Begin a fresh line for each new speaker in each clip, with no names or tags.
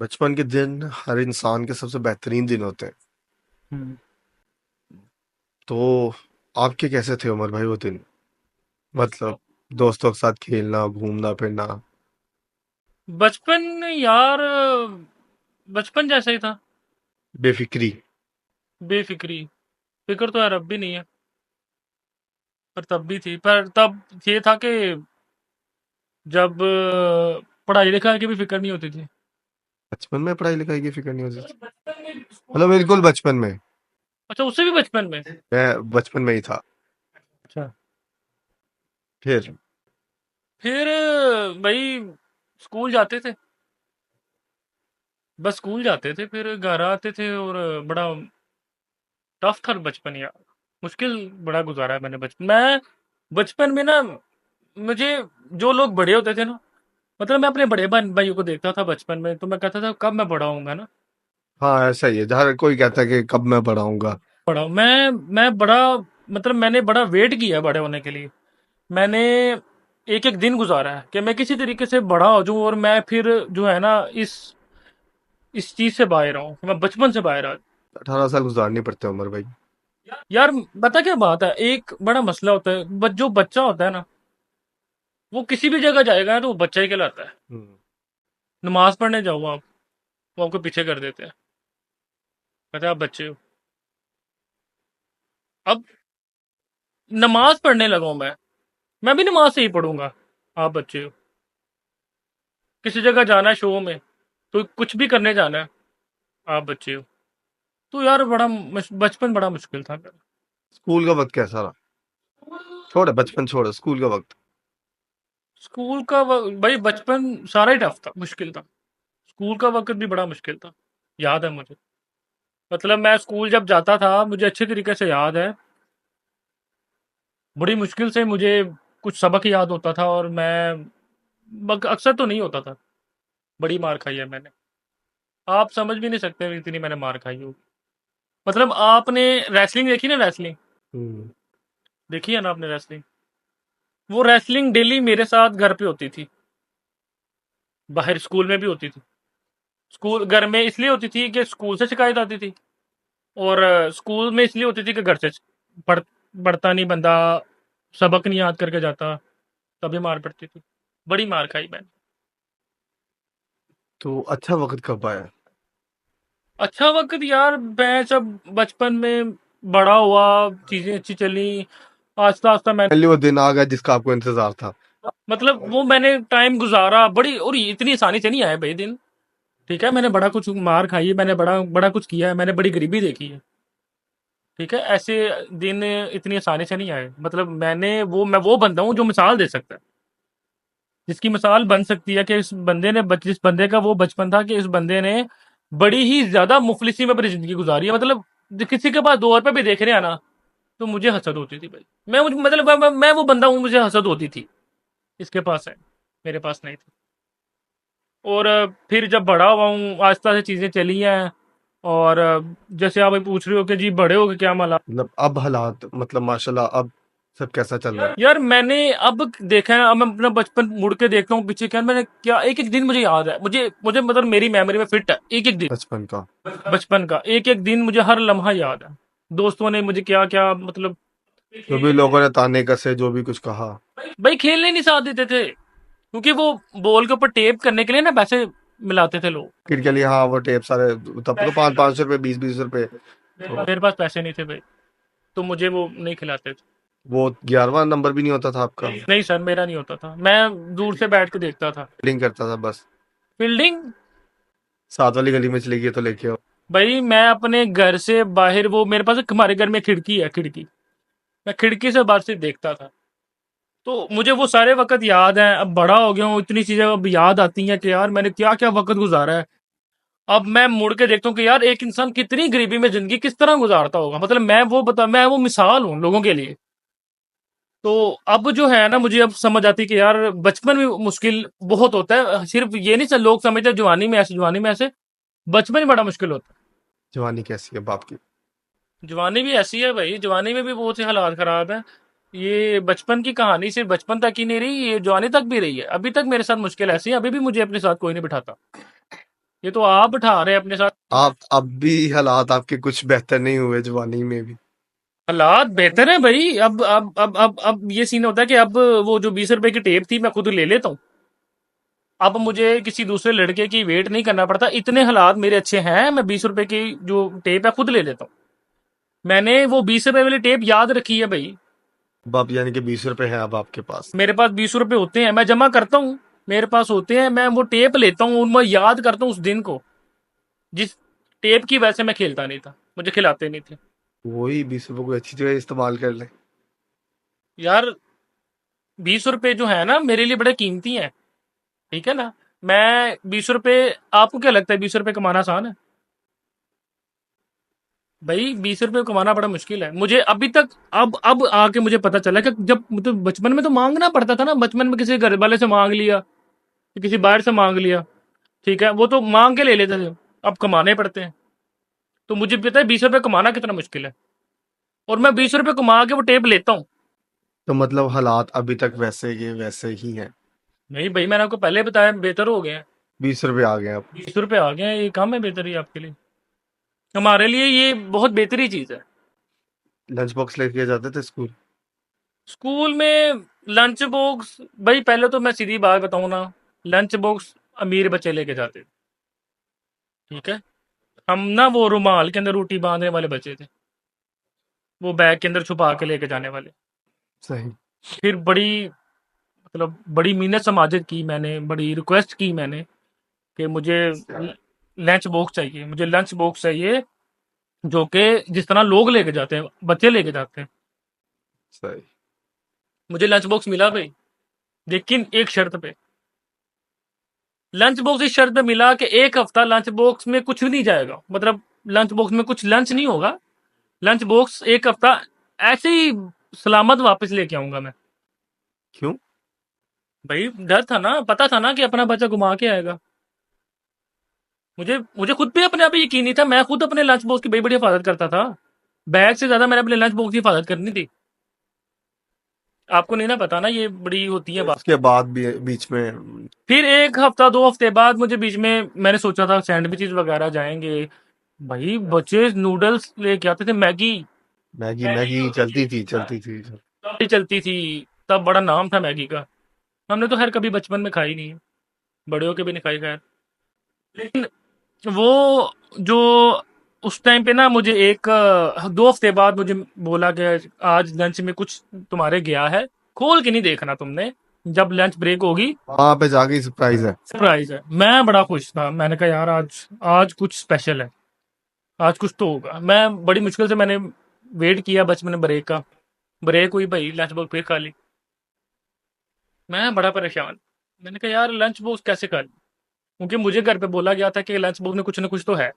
बचपन के दिन हर इंसान के सबसे बेहतरीन दिन होते हैं।
हम्म।
तो आपके कैसे थे उमर भाई वो दिन? मतलब दोस्तों के साथ खेलना, घूमना फिरना।
बचपन यार, बचपन जैसा ही था।
बेफिक्री।
बेफिक्री। फिक्र तो यार अब भी नहीं है, पर तब भी थी। पर तब ये था कि जब पढ़ाई लिखाई की भी फिक्र नहीं होती थी।
बचपन में पढ़ाई लिखाई की फिक्र नहीं होती थी? मतलब बिल्कुल बचपन में।
अच्छा, उससे भी बचपन में।
मैं बचपन में ही था।
अच्छा।
फिर
फिर भाई स्कूल जाते थे। बस स्कूल जाते थे, फिर घर आते थे। और बड़ा टफ था बचपन यार। मुश्किल बड़ा गुजारा है मैंने बचपन। मैं बचपन में ना, मुझे जो लोग बड़े होते थे ना, मतलब मैं अपने बड़े बहन भाइयों को देखता था बचपन में, तो मैं कहता था कब मैं बड़ा होऊंगा ना।
हाँ, ऐसा ही है, हर कोई कहता है कि कब मैं पढ़ाऊंगा।
बड़ा मैं बड़ा, मतलब मैंने बड़ा वेट किया बड़े होने के लिए। मैंने एक एक दिन गुजारा है कि मैं किसी तरीके से बड़ा हो जाऊं, और मैं फिर जो है ना, इस चीज से बाहर आऊं। मैं बचपन से बाहर आ।
18 साल गुजारनी पड़ते हैं उमर भाई।
यार पता क्या बात है, एक बड़ा मसला होता है। जो बच्चा होता है ना, वो किसी भी जगह जाएगा तो वो बच्चा ही कहलाता है।
हम्म।
नमाज पढ़ने जाओ आप, वो आपको पीछे कर देते हैं, कहते हैं आप बच्चे हो। अब नमाज पढ़ने लगा हूं मैं भी नमाज से ही पढ़ूंगा। आप बच्चे हो। किसी जगह जाना है शो में, तो कुछ भी करने जाना है, आप बच्चे हो। तो यार बड़ा बचपन बड़ा मुश्किल था मेरा।
स्कूल का वक्त कैसा रहा? छोड़, बचपन छोड़, स्कूल का वक्त।
स्कूल का भाई बचपन सारा ही टफ था, मुश्किल था। स्कूल का वक्त भी बड़ा मुश्किल था, याद है मुझे। मतलब मैं स्कूल जब जाता था, मुझे अच्छे तरीके से याद है। बड़ी मुश्किल से मुझे कुछ सबक याद होता था, और मैं अक्सर तो नहीं होता था। बड़ी मार खाई है मैंने। आप समझ भी नहीं सकते इतनी मैंने मार खाई होगी। मतलब आपने रेसलिंग देखी ना, रेसलिंग
हम्म।
देखी है ना आपने, रेसलिंग? वो रेसलिंग डेली मेरे साथ घर पे होती थी। बाहर स्कूल में भी होती थी। स्कूल घर में इसलिए होती थी कि स्कूल से शिकायत आती थी, और स्कूल में इसलिए होती थी कि घर से पढ़ पढ़ता नहीं बंदा, सबक नहीं याद करके जाता, तभी मार पड़ती थी। बड़ी मार खाई मैंने।
तो अच्छा वक्त कब आया?
अच्छा वक्त यार, मैं जब बचपन में बड़ा हुआ, चीजें अच्छी चली, आस्ता आस्ता मैं,
पहले वो दिन आ गया जिसका आपको इंतजार था।
मतलब वो मैंने टाइम गुजारा बड़ी। और इतनी आसानी से नहीं आए भाई दिन। ठीक है, मैंने बड़ा कुछ मार खाई है, मैंने बड़ा बड़ा कुछ किया है, मैंने बड़ी गरीबी देखी है। ठीक है, ऐसे दिन इतनी आसानी से नहीं आए। मतलब मैं वो बंदा हूँ जो मिसाल दे सकता है, जिसकी मिसाल बन सकती है कि जिस बंदे का वो बचपन था, कि इस बंदे ने बड़ी ही ज्यादा मुफलिसी में अपनी जिंदगी गुजारी है। मतलब किसी के पास 2 रुपए भी देख रहे हैं ना, तो मुझे हसद होती थी भाई। मतलब मैं वो बंदा हूँ, मुझे हसद होती थी। इसके पास है, मेरे पास नहीं थी। और फिर जब बड़ा हुआ हूँ, आस्ता से चीजें चली हैं। और जैसे आप पूछ रहे हो कि जी बड़े हो के क्या माला।
मतलब अब हालात, मतलब माशाल्लाह, अब सब कैसा चल रहा है?
यार मैंने अब देखा है, अब मैं अपना बचपन मुड़ के देखता हूँ पीछे, क्या मैंने क्या, एक एक दिन मुझे याद है। मुझे मुझे मतलब मेरी मेमोरी में फिट है एक एक दिन।
बचपन का।
बचपन का एक एक दिन मुझे हर लम्हा याद है। दोस्तों ने मुझे क्या क्या, मतलब
जो भी लोगों ने ताने कसे, जो भी कुछ कहा।
भाई खेलने नहीं साथ देते थे, क्योंकि वो बॉल के ऊपर टेप करने के लिए ना पैसे मिलाते थे लोग।
क्रिकेट के लिए, हाँ, वो टेप सारे। तब तो 500 500 रुपए, 20 20 रुपए। तो
मेरे पास पैसे नहीं थे भाई, तो मुझे वो नहीं खिलाते थे।
वो 11वां नंबर भी नहीं होता था आपका?
नहीं सर, मेरा नहीं होता था, मैं दूर से बैठ के देखता था।
फील्डिंग करता था बस।
फील्डिंग,
साथ वाली गली में चली गई तो लेके आओ।
भाई मैं अपने घर से बाहर, वो मेरे पास हमारे घर में खिड़की है, खिड़की, मैं खिड़की से बाहर से देखता था। तो मुझे वो सारे वक्त याद हैं। अब बड़ा हो गया हूँ, इतनी चीजें अब याद आती हैं कि यार मैंने क्या क्या वक्त गुजारा है। अब मैं मुड़ के देखता हूँ कि यार एक इंसान कितनी गरीबी में जिंदगी किस तरह गुजारता होगा। मतलब मैं वो मिसाल हूँ लोगों के लिए। तो अब जो है ना, मुझे अब समझ आती है कि यार बचपन में मुश्किल बहुत होता है। सिर्फ ये नहीं सब लोग समझते हैं जवानी में ऐसे, जवानी में ऐसे। बचपन में बड़ा मुश्किल होता
जवानी कैसी है बाप की?
है। जवानी भी ऐसी है भाई, जवानी में भी बहुत से हालात खराब है। ये बचपन की कहानी सिर्फ बचपन तक ही नहीं रही, ये जवानी तक भी रही है। अभी तक मेरे साथ मुश्किल ऐसी है, अभी भी मुझे अपने साथ कोई नहीं बिठाता। ये तो आप बैठा रहे हैं अपने साथ।
आप अब भी हालात आपके कुछ बेहतर नहीं हुए जवानी में भी?
हालात बेहतर है भाई। अब ये सीन होता है कि अब वो जो 20 रुपए की टेप थी मैं खुद ले लेता हूँ। अब मुझे किसी दूसरे लड़के की वेट नहीं करना पड़ता, इतने हालात मेरे अच्छे हैं, मैं 20 रुपए की जो टेप है खुद ले लेता हूँ। मैंने वो 20 रुपए वाली टेप याद रखी है भाई।
अब आप यानी कि 20 रुपए हैं अब आपके पास?
मेरे पास 20 रुपए होते हैं, मैं जमा करता हूँ, मेरे पास होते हैं, मैं वो टेप लेता हूँ, मैं याद करता हूँ उस दिन को, जिस टेप की वजह से मैं खेलता नहीं था, मुझे खिलाते नहीं थे।
वही 20 रुपए को अच्छी जगह इस्तेमाल कर लें।
यार 20 रुपए जो है ना मेरे लिए बड़े कीमती हैं। ठीक है ना। मैं 20 रुपए, आपको क्या लगता है 20 रुपए कमाना आसान है? भाई 20 रुपए कमाना बड़ा मुश्किल है। मुझे अभी तक अब आके मुझे पता चला कि जब मतलब बचपन में तो मांगना पड़ता था ना, बचपन में किसी घर वाले से मांग लिया, किसी बाहर से मांग लिया, ठीक है, वो तो मांग के ले लेते थे। अब कमाने पड़ते हैं। तो मुझे पता है 20 रुपए कमाना कितना मुश्किल है, और मैं 20 रुपए कमा के वो टेप लेता हूँ।
तो मतलब हालात अभी तक वैसे के वैसे ही हैं?
नहीं भाई, मैंने आपको पहले बताया बेहतर हो गए हैं।
20 रुपए आ गए अब?
20 रुपए आ गए हैं, ये काम है बेहतरी आपके लिए। हमारे लिए ये बहुत बेहतरी चीज है।
लंच बॉक्स लेके जाते थे स्कूल?
स्कूल में लंच बॉक्स, भाई पहले तो मैं सीधी बात बताऊं ना, लंच बॉक्स अमीर बच्चे लेके जाते थे। ठीक है। हम ना वो रुमाल के अंदर रोटी बांधने वाले बच्चे थे, वो बैग के अंदर छुपा के लेके जाने वाले।
सही।
फिर बड़ी मतलब बड़ी मिन्नत समाजत की मैंने, बड़ी रिक्वेस्ट की मैंने कि मुझे लंच बॉक्स चाहिए, मुझे लंच बॉक्स चाहिए, जो कि जिस तरह लोग लेके जाते हैं, बच्चे लेके जाते हैं।
सही।
मुझे लंच बॉक्स मिला भाई, लेकिन एक शर्त पे। लंच बॉक्स इस शर्त पे मिला कि एक हफ्ता लंच बॉक्स में कुछ भी नहीं जाएगा, मतलब लंच बॉक्स में कुछ लंच नहीं होगा। लंच बॉक्स एक हफ्ता ऐसे ही सलामत वापस लेके आऊंगा मैं।
क्यों?
भाई डर था ना, पता था ना कि अपना बच्चा घुमा के आएगा। मुझे मुझे खुद पे अपने आप ही यकीन नहीं था, मैं खुद अपने लंच बॉक्स की बड़ी बड़ी हिफाजत करता था। बैग से ज्यादा मैंने अपने लंच बॉक्स की हिफाजत करनी थी। आपको नहीं ना पता ना, ये बड़ी होती है बात।
उसके बाद भी बीच में?
फिर एक हफ्ता 2 हफ्ते बाद मुझे बीच में मैंने सोचा था सैंडविचेस वगैरह जाएंगे। भाई बच्चे नूडल्स लेके आते थे, मैगी।
मैगी मैगी चलती थी चलती थी।
तब चलती थी, तब बड़ा नाम था मैगी का। हमने तो खैर कभी बचपन में खाई नहीं है, बड़े होके भी नहीं खाई खैर। लेकिन वो जो उस टाइम पे ना मुझे 2 हफ्ते बाद मुझे बोला कि आज लंच में कुछ तुम्हारे गया है, खोल के नहीं देखना तुमने, जब लंच ब्रेक होगी
वहां पे जाके सरप्राइज है।
सरप्राइज है। मैं बड़ा खुश था, मैंने कहा यार आज आज कुछ स्पेशल है, आज कुछ तो होगा। मैं बड़ी मुश्किल से मैंने वेट किया बचपन में ब्रेक का, ब्रेक हुई भाई, लंच बॉक्स फिर खा ली। मैं बड़ा परेशान, मैंने कहा यार लंच बॉक्स कैसे खा ली, क्योंकि मुझे घर पे बोला गया था कि लंच बॉक्स में कुछ ना कुछ तो है।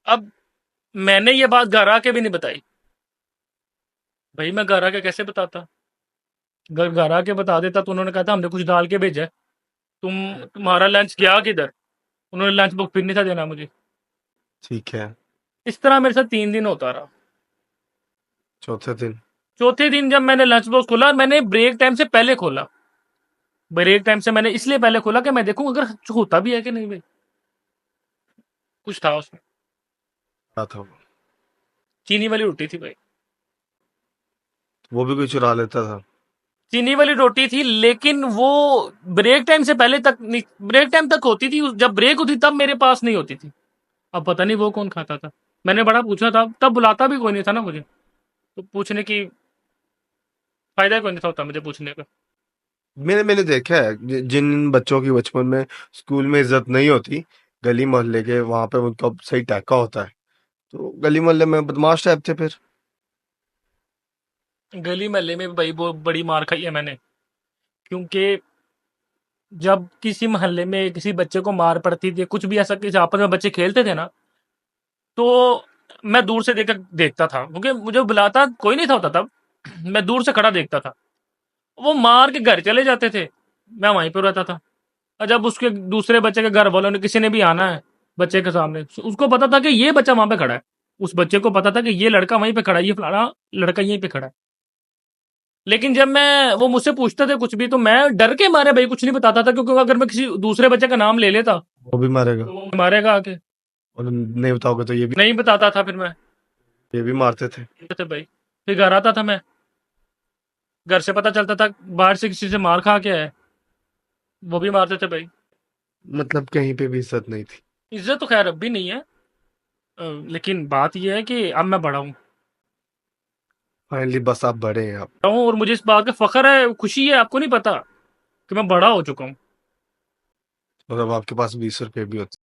अब मैंने ये बात घर आके भी नहीं बताई। भाई मैं घर आके कैसे बताता, घर घर आके बता देता तो उन्होंने कहा था हमने कुछ डाल के भेजा है, तुम्हारा लंच गया किधर। उन्होंने लंच बॉक्स फिर नहीं था देना मुझे।
ठीक है।
इस तरह मेरे साथ 3 दिन होता रहा।
चौथे दिन?
चौथे दिन जब मैंने लंच बॉक्स खोला, मैंने ब्रेक टाइम से पहले खोला। ब्रेक टाइम से मैंने इसलिए पहले खोला कि मैं देखूं अगर होता भी है कि नहीं भाई, कुछ था उसमें।
क्या था वो?
चीनी वाली रोटी थी भाई।
वो भी कोई चुरा लेता था?
चीनी वाली रोटी थी, लेकिन वो ब्रेक टाइम से पहले तक नहीं, ब्रेक टाइम तक होती थी, जब ब्रेक होती तब मेरे पास नहीं होती थी। अब पता नहीं वो कौन खाता था। मैंने बड़ा पूछा था, तब बुलाता भी कोई नहीं था ना मुझे, तो पूछने की फायदा कोई नहीं था होता मुझे पूछने का।
मैंने मैंने देखा है जिन बच्चों की बचपन में स्कूल में इज्जत नहीं होती, गली मोहल्ले के वहां पे उनका सही टैका होता है। तो गली मोहल्ले में बदमाश टाइप थे फिर?
गली मोहल्ले में भी भाई वो बड़ी मार खाई है मैंने, क्योंकि जब किसी मोहल्ले में किसी बच्चे को मार पड़ती थी, कुछ भी ऐसा, किसी आपस में बच्चे खेलते थे ना, तो मैं दूर से देखता था, क्योंकि मुझे बुलाता कोई नहीं था होता तब। मैं दूर से खड़ा देखता था, वो मार के घर चले जाते थे, मैं वहीं पर रहता था। और जब उसके दूसरे बच्चे के घर वालों ने, किसी ने भी आना है बच्चे के सामने, उसको पता था कि ये बच्चा वहां पे खड़ा है, उस बच्चे को पता था कि ये लड़का वहीं पे खड़ा है, ये फलाना लड़का यहीं पे खड़ा है। लेकिन जब मैं वो मुझसे पूछते थे कुछ भी, तो मैं डर के मारे भाई कुछ नहीं बताता था, क्योंकि अगर मैं किसी दूसरे बच्चे का नाम ले लेता
वो भी मारेगा।
तो वो मारेगा आके।
और नहीं बताओगे तो
नहीं बताता था फिर मैं।
ये भी मारते थे।
थे भाई। फिर घर आता था मैं। घर से पता चलता था बाहर से किसी से मार खा के आया। वो भी मारते थे भाई।
मतलब कहीं पे भी इज्जत नहीं थी।
इज्जत तो खैर अब भी नहीं है। लेकिन बात यह है कि अब मैं बड़ा हूँ।
फाइनली बस आप बड़े हैं आप।
और मुझे इस बात का फख्र है, खुशी है, आपको नहीं पता कि मैं बड़ा हो चुका हूँ।
और अब आपके पास 20 रुपए भी होते।